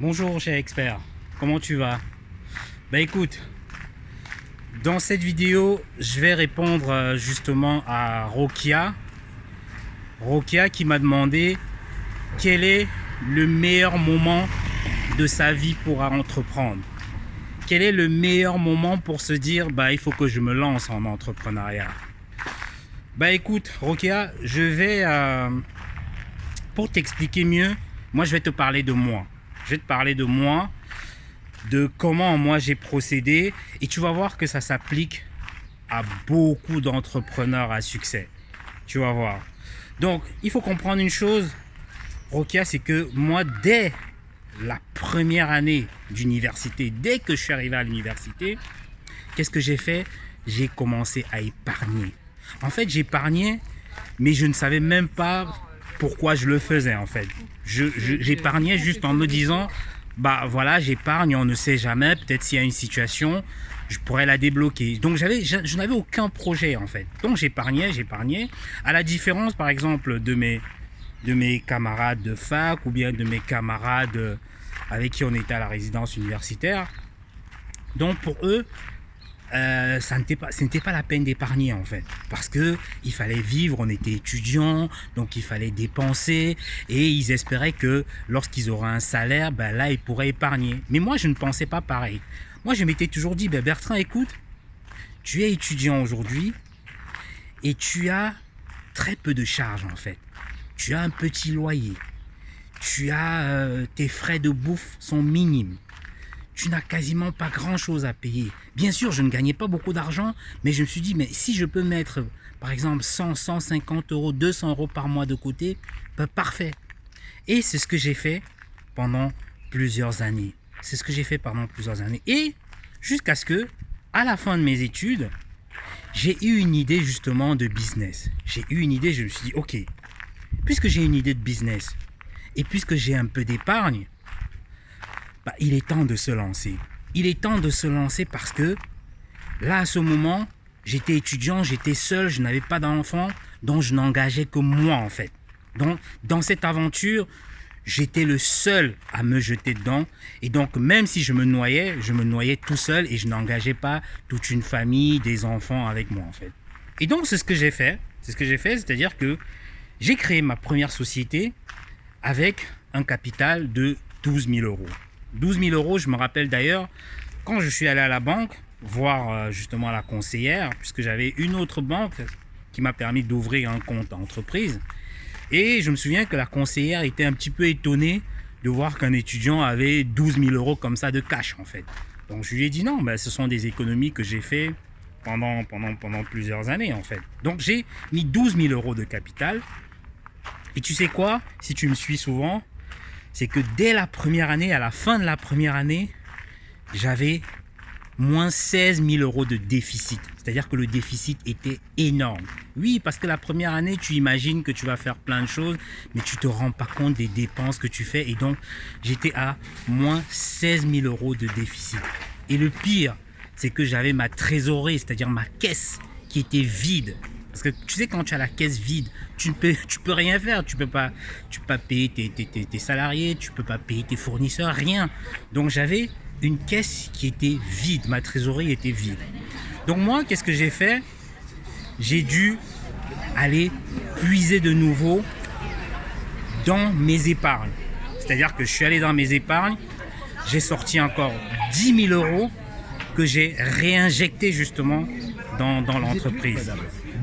Bonjour cher expert, comment tu vas? Bah écoute, dans cette vidéo, je vais répondre justement à Rokia. Rokia qui m'a demandé quel est le meilleur moment de sa vie pour entreprendre. Quel est le meilleur moment pour se dire bah il faut que je me lance en entrepreneuriat. Bah écoute Rokia, je vais pour t'expliquer mieux, moi je vais te parler de moi. Je vais te parler de moi, de comment moi j'ai procédé et tu vas voir que ça s'applique à beaucoup d'entrepreneurs à succès. Tu vas voir. Donc il faut comprendre une chose, Rokia, c'est que moi dès la première année d'université, dès que je suis arrivé à l'université, qu'est-ce que j'ai fait? J'ai commencé à épargner. En fait, j'épargnais, mais je ne savais même pas pourquoi je le faisais en fait. J'épargnais juste en me disant, bah voilà, j'épargne, on ne sait jamais, peut-être s'il y a une situation, je pourrais la débloquer. Donc je n'avais aucun projet en fait. Donc j'épargnais, à la différence par exemple de mes camarades de fac ou bien de mes camarades avec qui on était à la résidence universitaire. Donc pour eux, ce n'était pas la peine d'épargner en fait, parce que il fallait vivre, on était étudiants, donc il fallait dépenser et ils espéraient que lorsqu'ils auraient un salaire, ben là ils pourraient épargner. Mais moi je ne pensais pas pareil. Moi je m'étais toujours dit, ben Bertrand, écoute, tu es étudiant aujourd'hui et tu as très peu de charges en fait. Tu as un petit loyer, tu as tes frais de bouffe sont minimes. Tu n'as quasiment pas grand chose à payer. Bien sûr, je ne gagnais pas beaucoup d'argent, mais je me suis dit, mais si je peux mettre, par exemple, 100, 150 euros, 200 euros par mois de côté, ben parfait. Et c'est ce que j'ai fait pendant plusieurs années. Et jusqu'à ce que, à la fin de mes études, j'ai eu une idée justement de business. Je me suis dit, ok, puisque j'ai une idée de business, et puisque j'ai un peu d'épargne, bah, il est temps de se lancer. Il est temps de se lancer parce que là, à ce moment, j'étais étudiant, j'étais seul, je n'avais pas d'enfant, donc je n'engageais que moi en fait. Donc, dans cette aventure, j'étais le seul à me jeter dedans. Et donc, même si je me noyais tout seul et je n'engageais pas toute une famille, des enfants avec moi en fait. Et donc, c'est ce que j'ai fait. C'est-à-dire que j'ai créé ma première société avec un capital de 12 000 euros. 12 000 euros, je me rappelle d'ailleurs, quand je suis allé à la banque, voir justement la conseillère, puisque j'avais une autre banque qui m'a permis d'ouvrir un compte entreprise. Et je me souviens que la conseillère était un petit peu étonnée de voir qu'un étudiant avait 12 000 euros comme ça de cash en fait. Donc je lui ai dit non, ben, ce sont des économies que j'ai fait pendant plusieurs années en fait. Donc j'ai mis 12 000 euros de capital. Et tu sais quoi, si tu me suis souvent, c'est que dès la première année, à la fin de la première année, j'avais moins 16 000 euros de déficit. C'est-à-dire que le déficit était énorme. Oui, parce que la première année, tu imagines que tu vas faire plein de choses, mais tu ne te rends pas compte des dépenses que tu fais. Et donc, j'étais à moins 16 000 euros de déficit. Et le pire, c'est que j'avais ma trésorerie, c'est-à-dire ma caisse qui était vide. Parce que tu sais, quand tu as la caisse vide, tu peux rien faire. Tu peux pas payer tes salariés, tu peux pas payer tes fournisseurs, rien. Donc j'avais une caisse qui était vide, ma trésorerie était vide. Donc moi, qu'est-ce que j'ai fait? J'ai dû aller puiser de nouveau dans mes épargnes. C'est-à-dire que je suis allé dans mes épargnes, j'ai sorti encore 10 000 euros que j'ai réinjecté justement dans l'entreprise.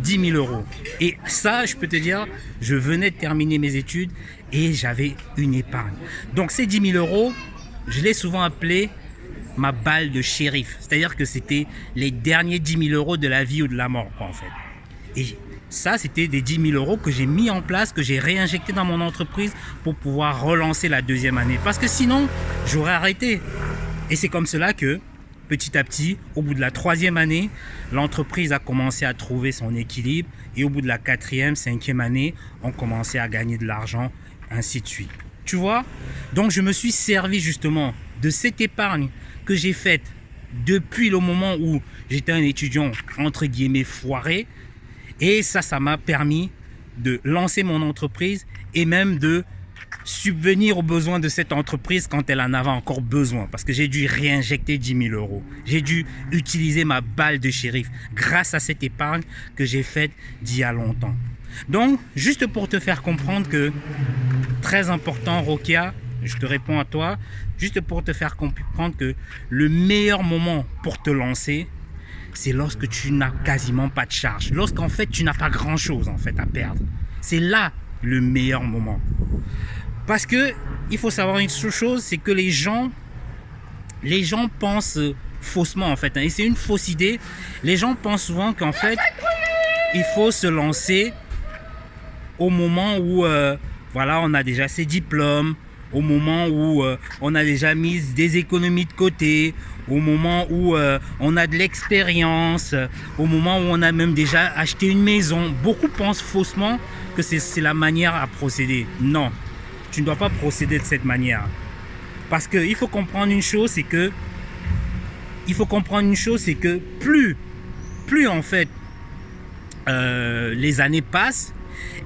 10 000 euros. Et ça, je peux te dire, je venais de terminer mes études et j'avais une épargne. Donc ces 10 000 euros, je l'ai souvent appelé ma balle de shérif. C'est-à-dire que c'était les derniers 10 000 euros de la vie ou de la mort, quoi, en fait. Et ça, c'était des 10 000 euros que j'ai mis en place, que j'ai réinjecté dans mon entreprise pour pouvoir relancer la deuxième année. Parce que sinon, j'aurais arrêté. Et c'est comme cela que, petit à petit, au bout de la troisième année, l'entreprise a commencé à trouver son équilibre et au bout de la quatrième, cinquième année, on commençait à gagner de l'argent, ainsi de suite. Tu vois? Donc je me suis servi justement de cette épargne que j'ai faite depuis le moment où j'étais un étudiant entre guillemets foiré et ça m'a permis de lancer mon entreprise et même de subvenir aux besoins de cette entreprise quand elle en avait encore besoin. Parce que j'ai dû réinjecter 10 000 euros. J'ai dû utiliser ma balle de shérif grâce à cette épargne que j'ai faite d'il y a longtemps. Donc, juste pour te faire comprendre que, très important, Rokia, je te réponds à toi, juste pour te faire comprendre que le meilleur moment pour te lancer, c'est lorsque tu n'as quasiment pas de charge. Lorsqu'en fait, tu n'as pas grand-chose en fait à perdre. C'est là le meilleur moment. Parce que il faut savoir une chose, c'est que les gens pensent faussement en fait. Et c'est une fausse idée. Les gens pensent souvent qu'en fait, il faut se lancer au moment où voilà, on a déjà ses diplômes, au moment où on a déjà mis des économies de côté, au moment où on a de l'expérience, au moment où on a même déjà acheté une maison. Beaucoup pensent faussement que c'est la manière à procéder. Non, tu ne dois pas procéder de cette manière. Parce qu'il faut comprendre une chose, c'est que plus en fait les années passent,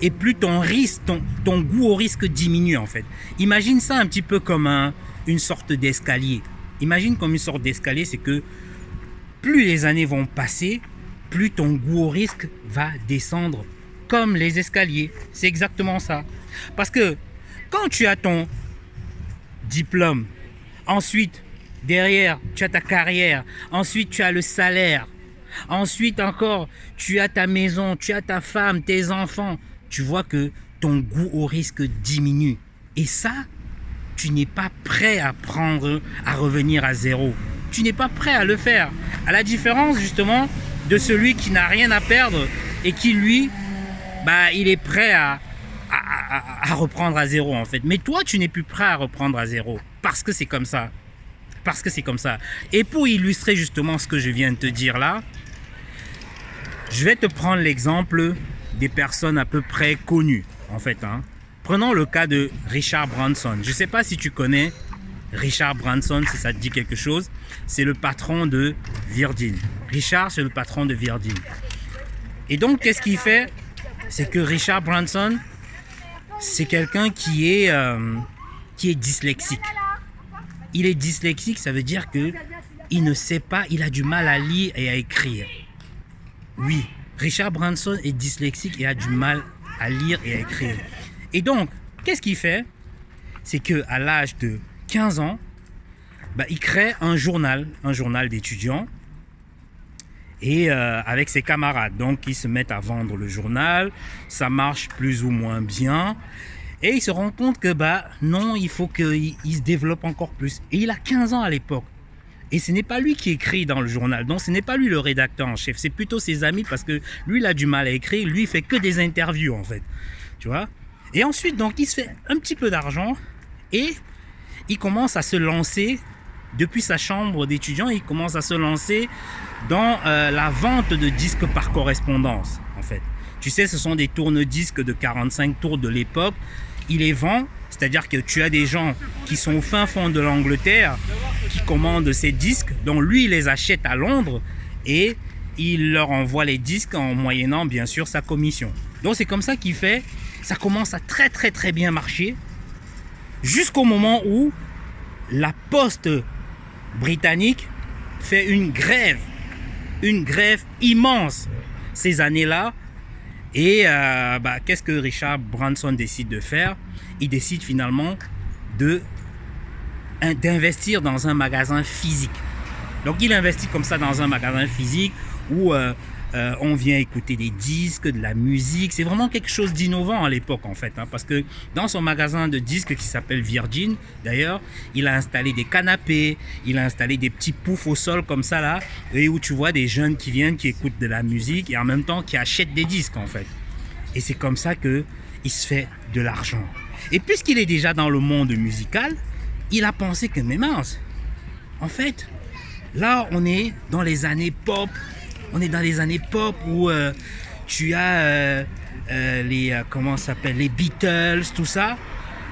et plus ton risque, ton goût au risque diminue en fait. Imagine ça un petit peu comme une sorte d'escalier. Imagine comme une sorte d'escalier, c'est que plus les années vont passer, plus ton goût au risque va descendre comme les escaliers. C'est exactement ça. Parce que quand tu as ton diplôme, ensuite derrière tu as ta carrière, ensuite tu as le salaire, ensuite encore tu as ta maison, tu as ta femme, tes enfants, tu vois que ton goût au risque diminue. Et ça, tu n'es pas prêt à revenir à zéro. Tu n'es pas prêt à le faire. À la différence justement de celui qui n'a rien à perdre et qui lui, il est prêt à reprendre à zéro en fait. Mais toi, tu n'es plus prêt à reprendre à zéro parce que c'est comme ça. Parce que c'est comme ça. Et pour illustrer justement ce que je viens de te dire là, je vais te prendre l'exemple des personnes à peu près connues en fait. Prenons le cas de Richard Branson. Je ne sais pas si tu connais Richard Branson, si ça te dit quelque chose. C'est le patron de Virgin. Richard, c'est le patron de Virgin. Et donc, qu'est-ce qu'il fait? C'est que Richard Branson, c'est quelqu'un qui est dyslexique. Il est dyslexique, ça veut dire que il ne sait pas, il a du mal à lire et à écrire. Oui, Richard Branson est dyslexique et a du mal à lire et à écrire. Et donc, qu'est-ce qu'il fait? C'est qu'à l'âge de 15 ans, il crée un journal d'étudiants et avec ses camarades. Donc, ils se mettent à vendre le journal, ça marche plus ou moins bien. Et il se rend compte que non, il faut qu'il se développe encore plus. Et il a 15 ans à l'époque. Et ce n'est pas lui qui écrit dans le journal. Donc ce n'est pas lui le rédacteur en chef. C'est plutôt ses amis parce que lui, il a du mal à écrire. Lui, il fait que des interviews en fait. Tu vois? Et ensuite, donc, il se fait un petit peu d'argent et il commence à se lancer depuis sa chambre d'étudiant. Il commence à se lancer dans la vente de disques par correspondance en fait. Tu sais, ce sont des tourne-disques de 45 tours de l'époque. Il les vend, c'est-à-dire que tu as des gens qui sont au fin fond de l'Angleterre qui commandent ces disques, dont lui il les achète à Londres et il leur envoie les disques en moyennant bien sûr sa commission. Donc c'est comme ça qu'il fait, ça commence à très très très bien marcher jusqu'au moment où la poste britannique fait une grève immense ces années-là. Et qu'est-ce que Richard Branson décide de faire? Il décide finalement d'investir dans un magasin physique. Donc il investit comme ça dans un magasin physique où on vient écouter des disques, de la musique. C'est vraiment quelque chose d'innovant à l'époque en fait. Parce que dans son magasin de disques qui s'appelle Virgin, d'ailleurs, il a installé des canapés, il a installé des petits poufs au sol comme ça là, et où tu vois des jeunes qui viennent, qui écoutent de la musique et en même temps qui achètent des disques en fait. Et c'est comme ça qu'il se fait de l'argent. Et puisqu'il est déjà dans le monde musical, il a pensé que, mais mince, en fait, là on est dans les années pop. On est dans les années pop où tu as les Beatles, tout ça.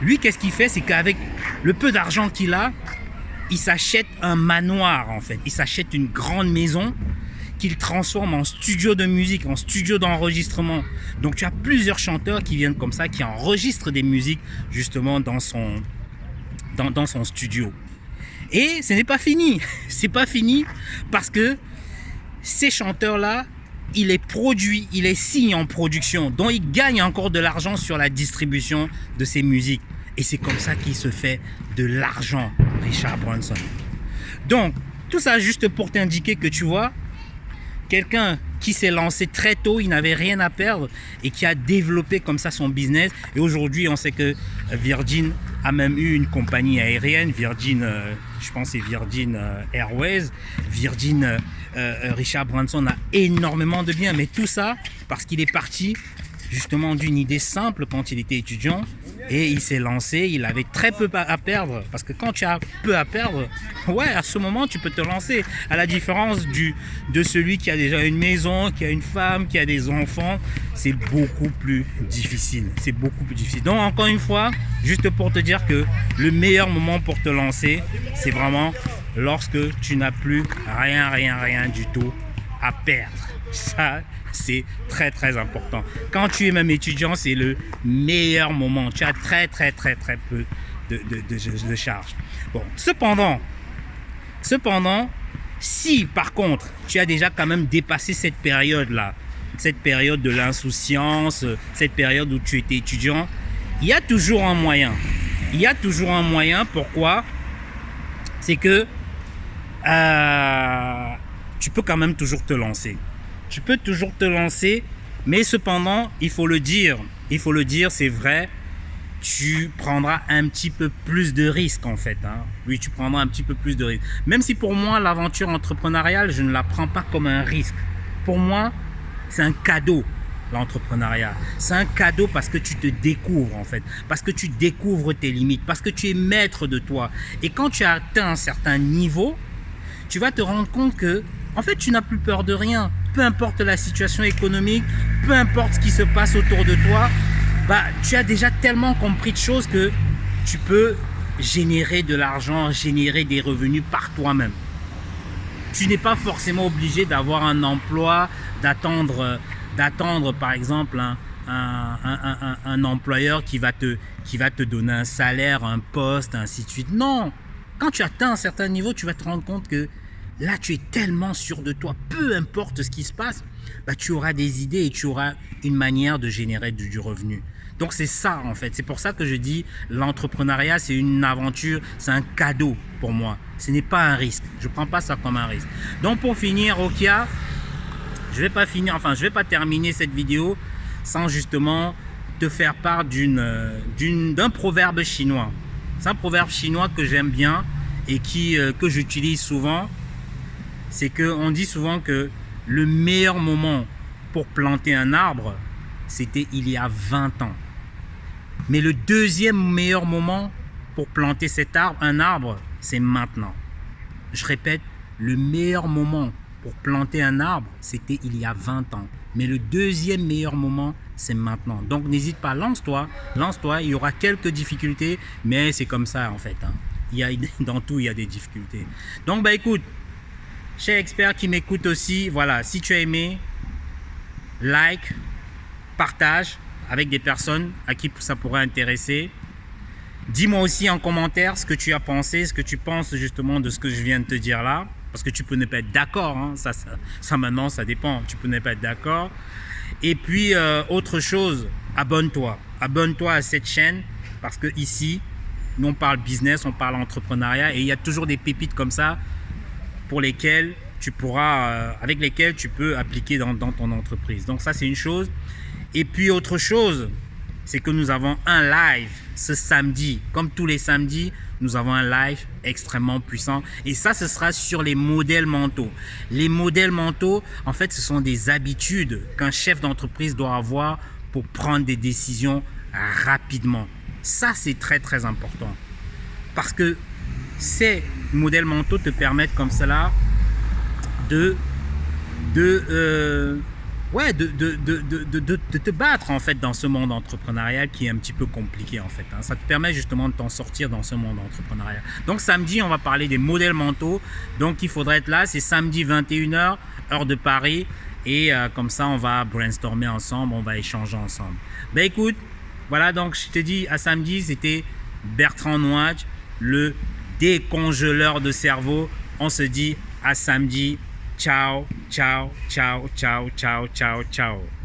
Lui, qu'est-ce qu'il fait? C'est qu'avec le peu d'argent qu'il a, il s'achète un manoir en fait. Il s'achète une grande maison qu'il transforme en studio de musique, en studio d'enregistrement. Donc tu as plusieurs chanteurs qui viennent comme ça, qui enregistrent des musiques justement dans son studio. Et ce n'est pas fini. C'est pas fini parce que ces chanteurs-là, il les produit, il les signe en production. Donc il gagne encore de l'argent sur la distribution de ces musiques. Et c'est comme ça qu'il se fait de l'argent, Richard Branson. Donc, tout ça juste pour t'indiquer que tu vois, quelqu'un qui s'est lancé très tôt, il n'avait rien à perdre et qui a développé comme ça son business. Et aujourd'hui, on sait que Virgin a même eu une compagnie aérienne, Virgin, je pense c'est Virgin Airways. Virgin, Richard Branson a énormément de biens, mais tout ça parce qu'il est parti justement d'une idée simple quand il était étudiant et il s'est lancé, il avait très peu à perdre parce que quand tu as peu à perdre, ouais, à ce moment tu peux te lancer, à la différence de celui qui a déjà une maison, qui a une femme, qui a des enfants, c'est beaucoup plus difficile, c'est beaucoup plus difficile. Donc encore une fois, juste pour te dire que le meilleur moment pour te lancer, c'est vraiment lorsque tu n'as plus rien du tout à perdre. Ça, c'est très très important. Quand tu es même étudiant, c'est le meilleur moment. Tu as très peu de charges. Bon, cependant, si par contre, tu as déjà quand même dépassé cette période-là, cette période de l'insouciance, cette période où tu étais étudiant, il y a toujours un moyen. Il y a toujours un moyen. Pourquoi? C'est que tu peux quand même toujours te lancer. Tu peux toujours te lancer, mais cependant, il faut le dire, c'est vrai, tu prendras un petit peu plus de risques en fait. Hein. Oui, tu prendras un petit peu plus de risques. Même si pour moi, l'aventure entrepreneuriale, je ne la prends pas comme un risque. Pour moi, c'est un cadeau, l'entrepreneuriat. C'est un cadeau parce que tu te découvres en fait, parce que tu découvres tes limites, parce que tu es maître de toi. Et quand tu as atteint un certain niveau, tu vas te rendre compte que, en fait, tu n'as plus peur de rien. Peu importe la situation économique, peu importe ce qui se passe autour de toi, bah, tu as déjà tellement compris de choses que tu peux générer de l'argent, générer des revenus par toi-même. Tu n'es pas forcément obligé d'avoir un emploi, d'attendre par exemple un employeur qui va te donner un salaire, un poste, ainsi de suite. Non, quand tu atteins un certain niveau, tu vas te rendre compte que là, tu es tellement sûr de toi, peu importe ce qui se passe, bah, tu auras des idées et tu auras une manière de générer du revenu. Donc c'est ça en fait, c'est pour ça que je dis l'entrepreneuriat c'est une aventure, c'est un cadeau pour moi. Ce n'est pas un risque, je ne prends pas ça comme un risque. Donc pour finir, Rokia, je vais pas terminer cette vidéo sans justement te faire part d'un proverbe chinois. C'est un proverbe chinois que j'aime bien et que j'utilise souvent. C'est qu'on dit souvent que le meilleur moment pour planter un arbre, c'était il y a 20 ans. Mais le deuxième meilleur moment pour planter un arbre, c'est maintenant. Je répète, le meilleur moment pour planter un arbre, c'était il y a 20 ans. Mais le deuxième meilleur moment, c'est maintenant. Donc n'hésite pas, lance-toi, il y aura quelques difficultés, mais c'est comme ça en fait. Hein. Dans tout, il y a des difficultés. Donc bah écoute, chers experts qui m'écoutent aussi, voilà, si tu as aimé, like, partage avec des personnes à qui ça pourrait intéresser. Dis-moi aussi en commentaire ce que tu as pensé, ce que tu penses justement de ce que je viens de te dire là. Parce que tu peux ne pas être d'accord, hein. Ça maintenant, ça dépend. Tu peux ne pas être d'accord. Et puis, autre chose, abonne-toi. Abonne-toi à cette chaîne parce que ici, nous on parle business, on parle entrepreneuriat et il y a toujours des pépites comme ça pour lesquelles tu pourras, avec lesquelles tu peux appliquer dans ton entreprise. Donc ça, c'est une chose. Et puis, autre chose, c'est que nous avons un live ce samedi. Comme tous les samedis, nous avons un live extrêmement puissant. Et ça, ce sera sur les modèles mentaux. Les modèles mentaux, en fait, ce sont des habitudes qu'un chef d'entreprise doit avoir pour prendre des décisions rapidement. Ça, c'est très, très important. Parce que ces modèles mentaux te permettent comme cela ouais, de te battre en fait dans ce monde entrepreneurial qui est un petit peu compliqué en fait. Hein. Ça te permet justement de t'en sortir dans ce monde entrepreneurial. Donc samedi, on va parler des modèles mentaux. Donc il faudrait être là, c'est samedi 21h, heure de Paris. Et comme ça, on va brainstormer ensemble, on va échanger ensemble. Ben écoute, voilà, donc je te dis à samedi, c'était Bertrand Nouadj, le décongeleur de cerveau. On se dit à samedi. Ciao, ciao, ciao, ciao, ciao, ciao, ciao.